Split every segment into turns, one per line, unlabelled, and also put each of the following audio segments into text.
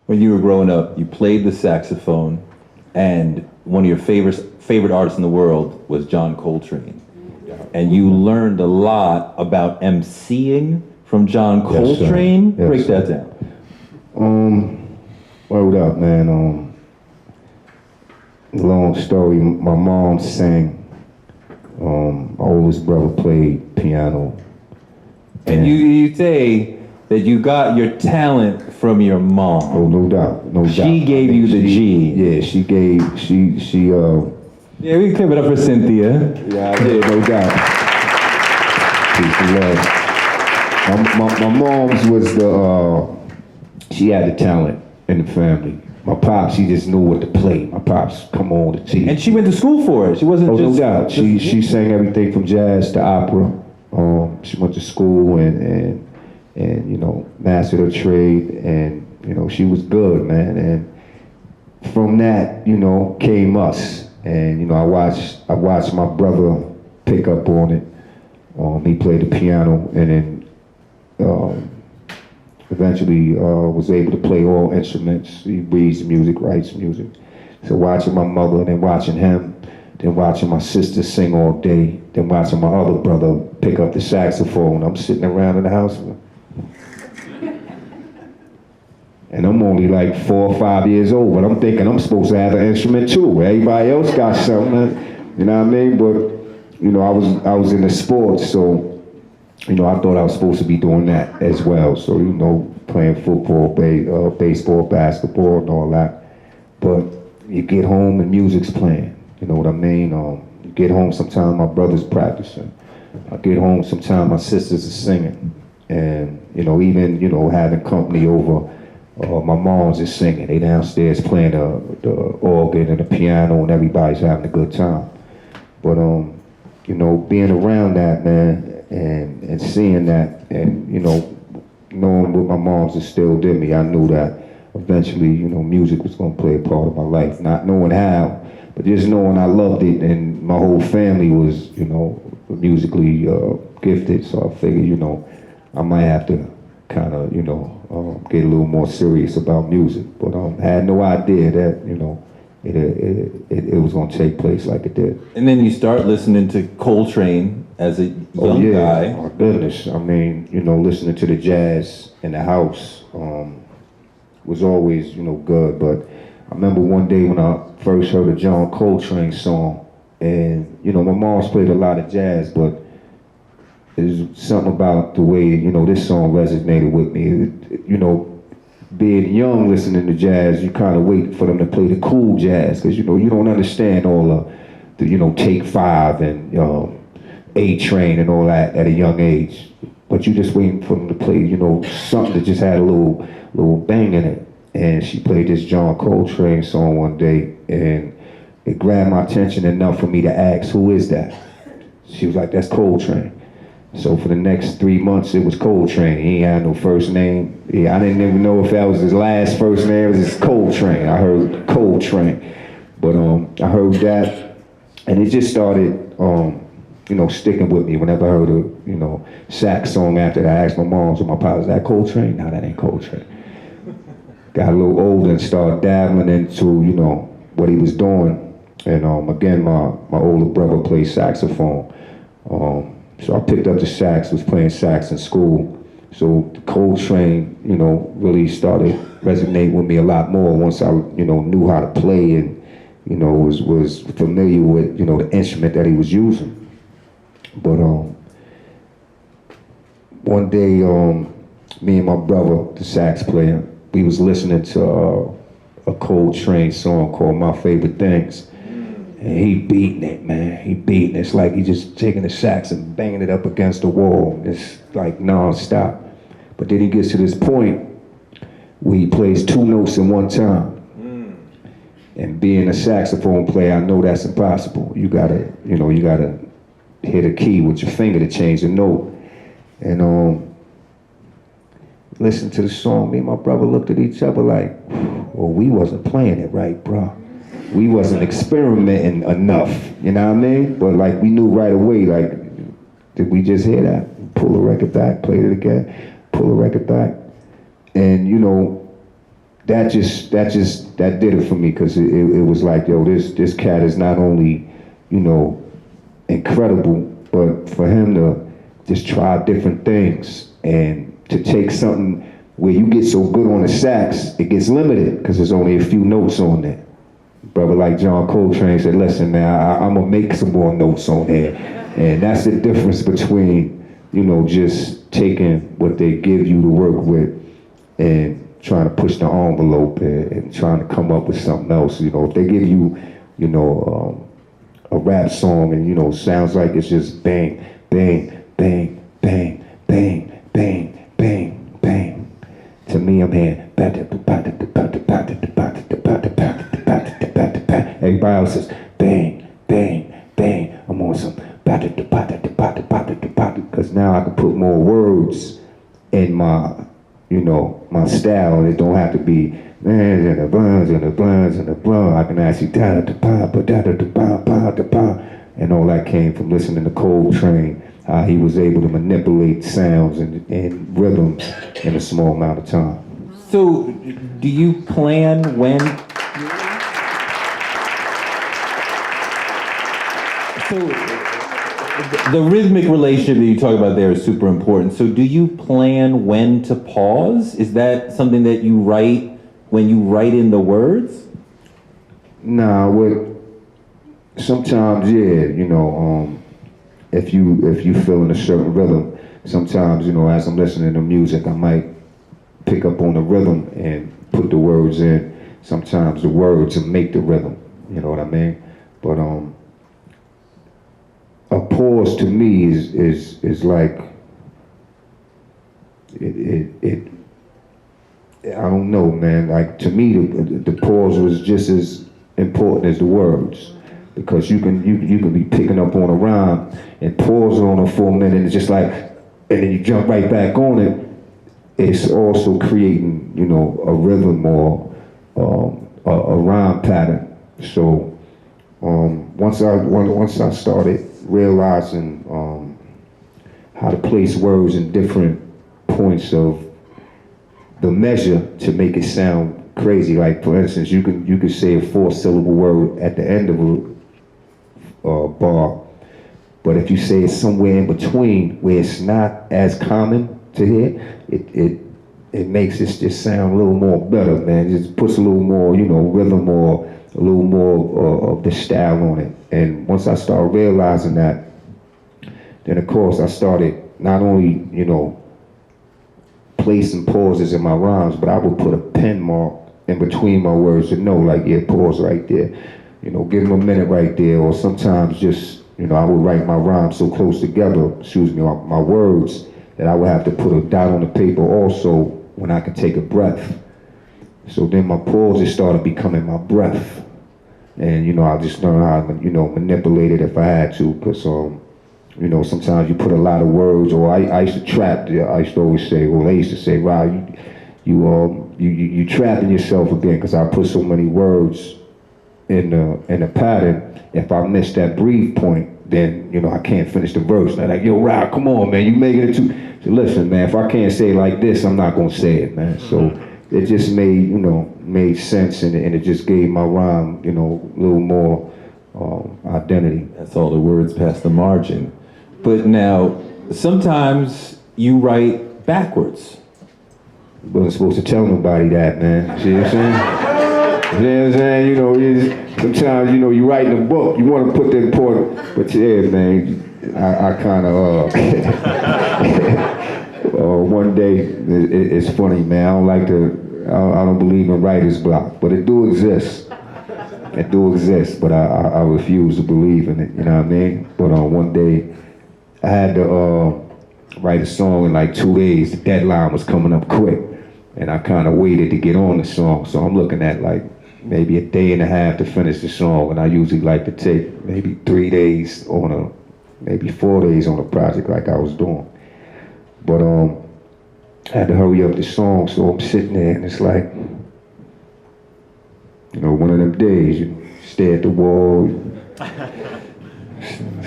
when you were growing up, you played the saxophone, and one of your favorite artists in the world was John Coltrane. And you learned a lot about emceeing from John Coltrane.
Yes,
Break that down.
Word up, man. Long story. My mom sang. My oldest brother played piano.
And you say that you got your talent from your mom.
Oh, no doubt, no doubt.
She gave you the G.
Yeah, she.
Yeah, we can clap it up for Cynthia.
Yeah, I did, no doubt. Peace and love. My mom's was she had the talent in the family. My pops, he just knew what to play. My pops, come on, the TV.
And she went to school for it. She wasn't just...
no doubt. She sang everything from jazz to opera. She went to school and you know, mastered her trade, and you know, she was good, man. And from that, you know, came us. And you know, I watched my brother pick up on it. He played the piano, and then eventually was able to play all instruments. He reads music, writes music. So watching my mother, then watching him, then watching my sister sing all day, then watching my other brother pick up the saxophone. I'm sitting around in the house. And I'm only like 4 or 5 years old, but I'm thinking I'm supposed to have an instrument too. Everybody else got something, you know what I mean? But, you know, I was in the sports, so, you know, I thought I was supposed to be doing that as well. So, you know, playing football, baseball, basketball, and all that. But you get home and music's playing, you know what I mean? You get home, sometimes my brother's practicing. I get home, sometimes my sisters are singing. And, you know, even, you know, having company over, my mom's is singing. They downstairs playing the organ and the piano, and everybody's having a good time. But, you know, being around that, man, and seeing that, and, you know, knowing what my mom's instilled in me, I knew that eventually, you know, music was going to play a part of my life. Not knowing how, but just knowing I loved it, and my whole family was, you know, musically gifted. So I figured, you know, I might have to kind of, you know, get a little more serious about music. But I had no idea that, you know, it was going to take place like it did.
And then you start listening to Coltrane as a young guy.
Oh, my goodness. I mean, you know, listening to the jazz in the house was always, you know, good. But I remember one day when I first heard a John Coltrane song, and, you know, my mom's played a lot of jazz, but there's something about the way, you know, this song resonated with me. You know, being young listening to jazz, you kind of wait for them to play the cool jazz, because, you know, you don't understand all the you know, Take 5 and A-Train and all that at a young age. But you just waiting for them to play, you know, something that just had a little bang in it. And she played this John Coltrane song one day, and it grabbed my attention enough for me to ask, who is that? She was like, that's Coltrane. So for the next 3 months, it was Coltrane. He ain't had no first name. Yeah, I didn't even know if that was his last first name. It was his Coltrane. I heard Coltrane. But I heard that, and it just started, you know, sticking with me. Whenever I heard a, you know, sax song after that, I asked my mom, so my pops, is that Coltrane? No, that ain't Coltrane. Got a little older and started dabbling into, you know, what he was doing. And again, my older brother played saxophone. So I picked up the sax, was playing sax in school. So Coltrane, you know, really started resonating with me a lot more once I, you know, knew how to play and, you know, was familiar with, you know, the instrument that he was using. But one day, me and my brother, the sax player, we was listening to a Coltrane song called My Favorite Things. And he beating it, man. He beating it. It's like he just taking the sax and banging it up against the wall. It's like non-stop. But then he gets to this point where he plays 2 notes in one time. And being a saxophone player, I know that's impossible. You gotta, you know, you gotta hit a key with your finger to change the note. And listen to the song. Me and my brother looked at each other like, well, we wasn't playing it right, bro. We wasn't experimenting enough, you know what I mean? But like we knew right away, like, did we just hear that? Pull the record back, play it again, pull the record back. And you know, that did it for me, because it was like, yo, this cat is not only, you know, incredible, but for him to just try different things and to take something where you get so good on the sax, it gets limited because there's only a few notes on there. Brother like John Coltrane said, listen, man, I'm gonna make some more notes on there. And that's the difference between, you know, just taking what they give you to work with and trying to push the envelope and trying to come up with something else. You know, if they give you, you know, a rap song and, you know, sounds like it's just bang, bang, bang, bang, bang, bang, bang, bang. To me, I'm hearing everybody else says bang, bang, bang. I'm on some because now I can put more words in my, you know, my style, and it don't have to be and the blunts and the blunts and the blunt. I can actually and all that came from listening to Coltrane. He was able to manipulate sounds and rhythms in a small amount of time.
So, do you plan when? So, the rhythmic relationship that you talk about there is super important. So, do you plan when to pause? Is that something that you write when you write in the words?
Nah, sometimes, yeah, you know, if you feel in a certain rhythm, sometimes, you know, as I'm listening to music, I might pick up on the rhythm and put the words in. Sometimes the words will make the rhythm, you know what I mean? But a pause to me is like it I don't know, man. Like, to me, the pause was just as important as the words, because you can be picking up on a rhyme and pause on it for a minute. It's just like, and then you jump right back on it. It's also creating, you know, a rhythm or a rhyme pattern. So once I started realizing how to place words in different points of the measure to make it sound crazy. Like, for instance, you could say a 4-syllable word at the end of a bar, but if you say it somewhere in between where it's not as common to hear, it makes it just sound a little more better, man. It just puts a little more, you know, rhythm or a little more of the style on it. And once I started realizing that, then of course I started not only, you know, placing pauses in my rhymes, but I would put a pen mark in between my words to know, like, yeah, pause right there. You know, give them a minute right there. Or sometimes just, you know, I would write my rhymes so close together, my words, that I would have to put a dot on the paper also when I could take a breath. So then my pauses started becoming my breath. And, you know, I just learned how to, you know, manipulate it if I had to, because, you know, sometimes you put a lot of words, or I used to trap. I used to always say, well, they used to say, wow, you trapping yourself again, because I put so many words in the pattern. If I miss that breathe point, then, you know, I can't finish the verse. And I'm like, yo, Rob, come on, man, you making it too. So listen, man, if I can't say it like this, I'm not gonna say it, man. So it just made sense, and it just gave my rhyme, you know, a little more identity.
That's all the words past the margin. But now, sometimes you write backwards.
Wasn't supposed to tell nobody that, man. See what I'm saying? You know what I'm saying? You know, sometimes, you know, you write in a book, you want to put the important, but yeah, man, I kind of, one day, it's funny, man, I don't believe in writer's block, but it do exist. It do exist, but I refuse to believe in it, you know what I mean? But one day, I had to write a song in like 2 days. The deadline was coming up quick, and I kind of waited to get on the song. So I'm looking at like maybe a day and a half to finish the song, and I usually like to take maybe 3 days maybe 4 days on a project like I was doing. But I had to hurry up the song, so I'm sitting there, and it's like, you know, one of them days, you stare at the wall,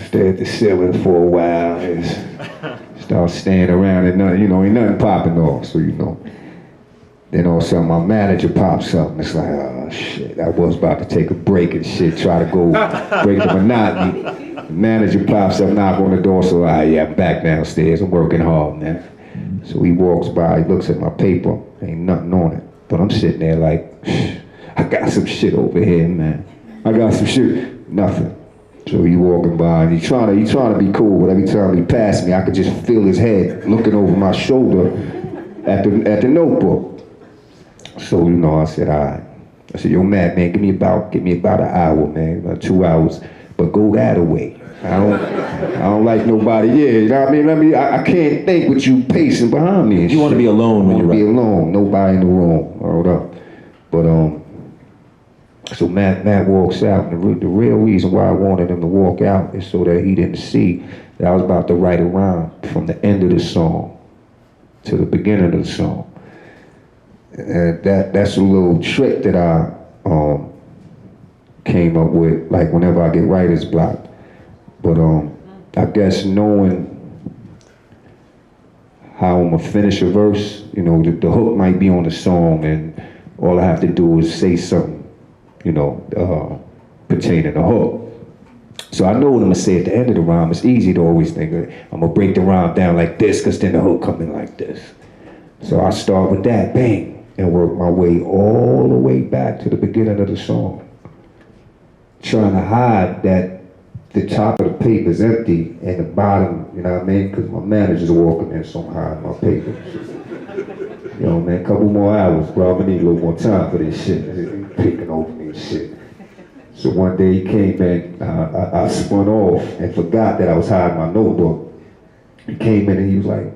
stare at the ceiling for a while, and start staring around, and nothing, you know, ain't nothing popping off. So, you know, Then all of a sudden my manager pops up and it's like, oh shit, I was about to take a break and shit, try to go break the monotony. The manager pops up, knock on the door, so yeah, I'm back downstairs, I'm working hard, man. So he walks by, he looks at my paper, ain't nothing on it. But I'm sitting there like, I got some shit over here, man. I got some shit, nothing. So he walking by and he trying to be cool, but every time he passed me, I could just feel his head looking over my shoulder at the notebook. So, you know, I said, all right. I said, yo, man, give me about an hour, man, about 2 hours, but go that way. I don't like nobody, you know what I mean? I can't think with you pacing behind me and
You want to be alone when you're
be
writing.
alone, nobody in the room, hold up. But, so Matt walks out, and the real reason why I wanted him to walk out is so that he didn't see that I was about to write a rhyme from the end of the song to the beginning of the song. And that's a little trick that I came up with, like whenever I get writer's block. But I guess knowing how I'm gonna finish a verse, you know, the hook might be on the song, and all I have to do is say something, you know, pertaining to the hook. So I know what I'm gonna say at the end of the rhyme. It's easy to always think I'm gonna break the rhyme down like this, cause then the hook come in like this. So I start with that, bang, and work my way all the way back to the beginning of the song. Trying to hide that the top of the paper is empty and the bottom, you know what I mean? Because my manager's walking in, so I'm hiding my paper. You know, man, couple more hours, bro. I'm gonna need a little more time for this shit. He's picking over me and shit. So one day he came in, I spun off and forgot that I was hiding my notebook. He came in and he was like,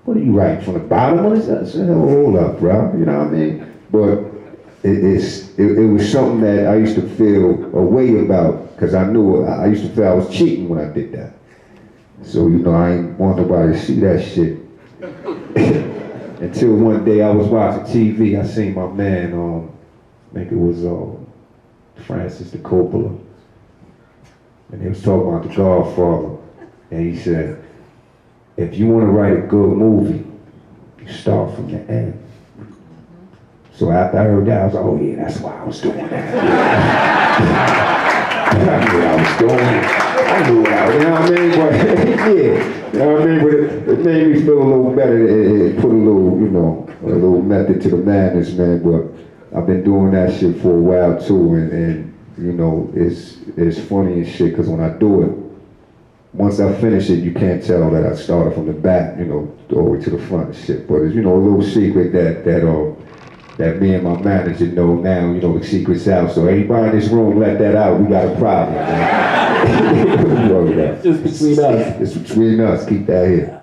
what are you writing, from the bottom of this? I said, hold up, bro, you know what I mean? But it was something that I used to feel a way about, because I knew I used to feel I was cheating when I did that. So, you know, I ain't want nobody to see that shit. Until one day I was watching TV, I seen my man, I think it was Francis the Coppola, and he was talking about The Godfather, and he said, if you want to write a good movie, you start from the end. So after I heard that, I was like, oh yeah, that's why I was doing that. I knew what I was doing. I knew what I was, you know what I mean? But yeah, you know what I mean? But it made me feel a little better. It put a little, you know, a little method to the madness, man. But I've been doing that shit for a while too, and you know, it's funny and shit, because when I do it, once I finish it, you can't tell that I started from the back, you know, all the way to the front and shit. But it's, you know, a little secret that me and my manager know now, you know, the secret's out. So anybody in this room let that out, we got a problem, man.
Just between us.
It's between us, keep that here.